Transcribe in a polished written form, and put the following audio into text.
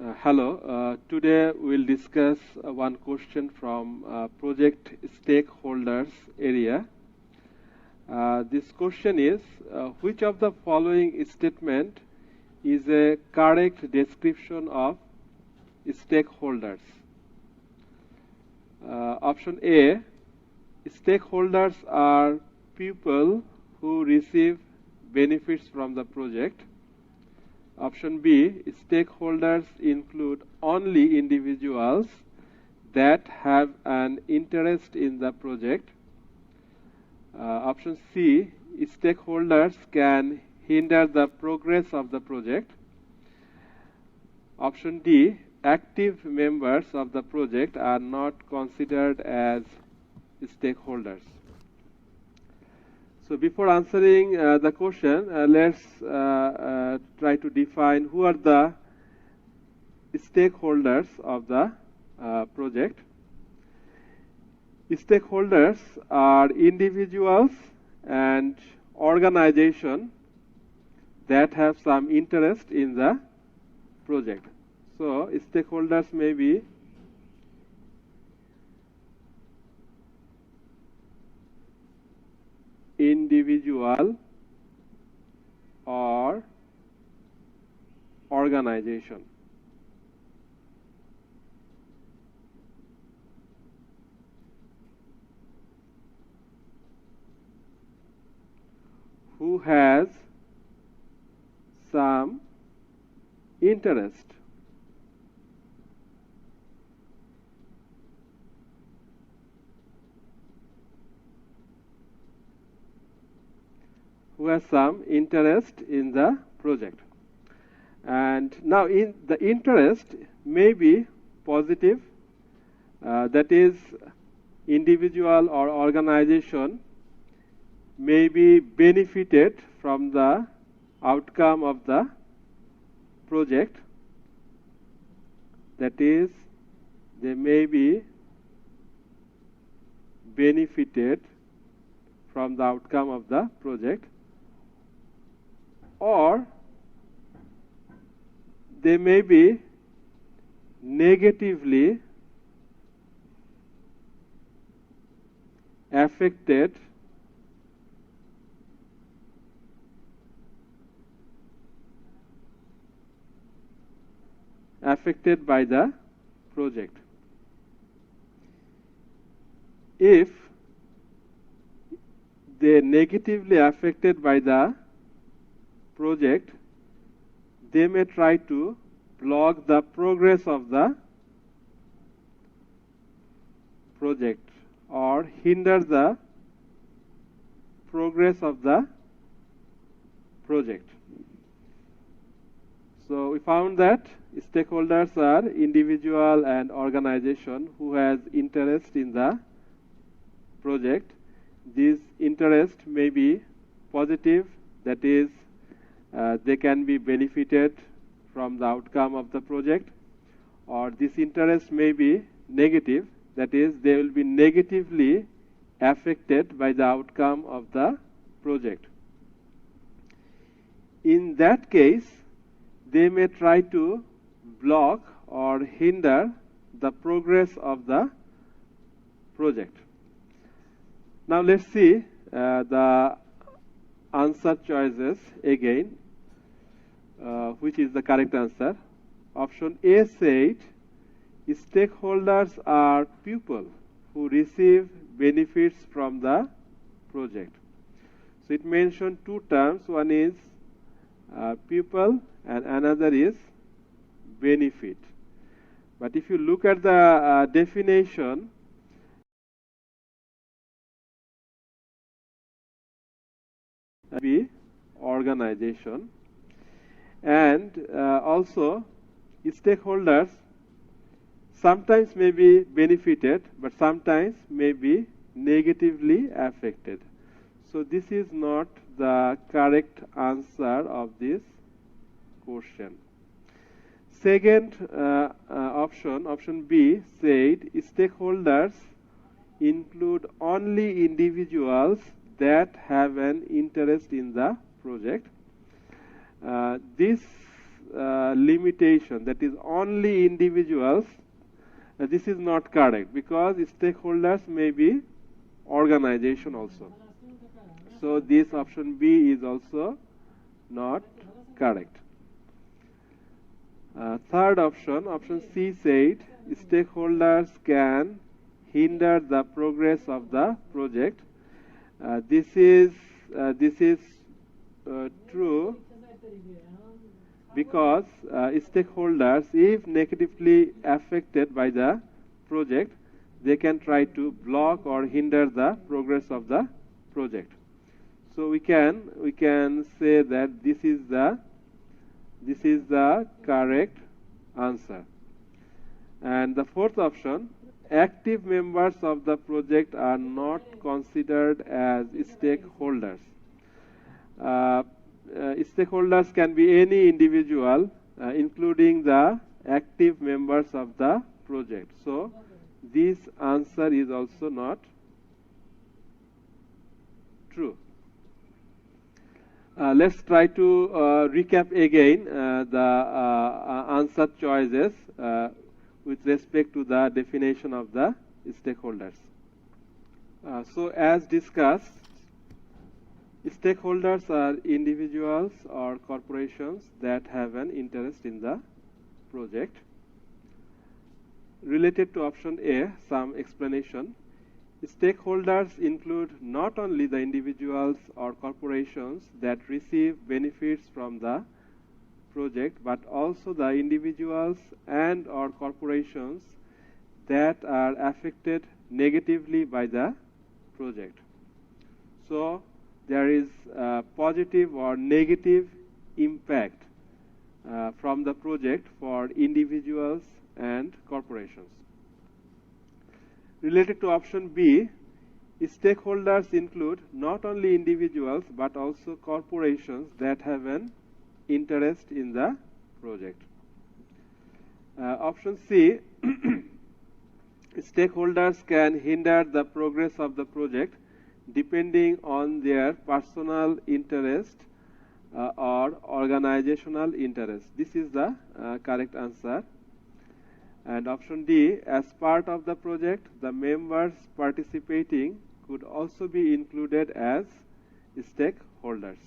Hello. Today we'll discuss one question from project stakeholders area. This question is, which of the following statement is a correct description of stakeholders? Option A, stakeholders are people who receive benefits from the project. Option B, stakeholders include only individuals that have an interest in the project. Option C, stakeholders can hinder the progress of the project. Option D, active members of the project are not considered as stakeholders. So before answering the question, let's try to define who are the stakeholders of the project. Stakeholders are individuals and organizations that have some interest in the project. So stakeholders may be individual or organization. Who has some interest in the project. And now the interest may be positive, that is, individual or organization may be benefited from the outcome of the project, that is, they may be benefited from the outcome of the project, or they may be negatively affected by the project. If they are negatively affected by the project, they may try to block the progress of the project or hinder the progress of the project. So we found that stakeholders are individual and organization who has interest in the project. This interest may be positive, that is, they can be benefited from the outcome of the project, or this interest may be negative, that is, they will be negatively affected by the outcome of the project. In that case, they may try to block or hinder the progress of the project. Now let's see the answer choices again. Which is the correct answer? Option A said, stakeholders are people who receive benefits from the project. So it mentioned two terms. One is people and another is benefit. But if you look at the definition, be organization, and also stakeholders sometimes may be benefited but sometimes may be negatively affected. So this is not the correct answer of this question. Second option B said stakeholders include only individuals that have an interest in the project. This limitation, that is only individuals, this is not correct, because stakeholders may be organization also. So this option B is also not correct. Third option, option C said stakeholders can hinder the progress of the project. This is true, because stakeholders, if negatively affected by the project, they can try to block or hinder the progress of the project. So we can say that this is the correct answer. And the fourth option, active members of the project are not considered as stakeholders. Stakeholders can be any individual, including the active members of the project. So this answer is also not true. Let's try to recap again the answer choices with respect to the definition of the stakeholders. So as discussed, stakeholders are individuals or corporations that have an interest in the project. Related to option A, some explanation. Stakeholders include not only the individuals or corporations that receive benefits from the project, but also the individuals and or corporations that are affected negatively by the project. So there is a positive or negative impact from the project for individuals and corporations. Related to option B, stakeholders include not only individuals but also corporations that have an interest in the project. Option C, stakeholders can hinder the progress of the project depending on their personal interest or organizational interest. This is the correct answer. And option D, as part of the project, the members participating could also be included as stakeholders.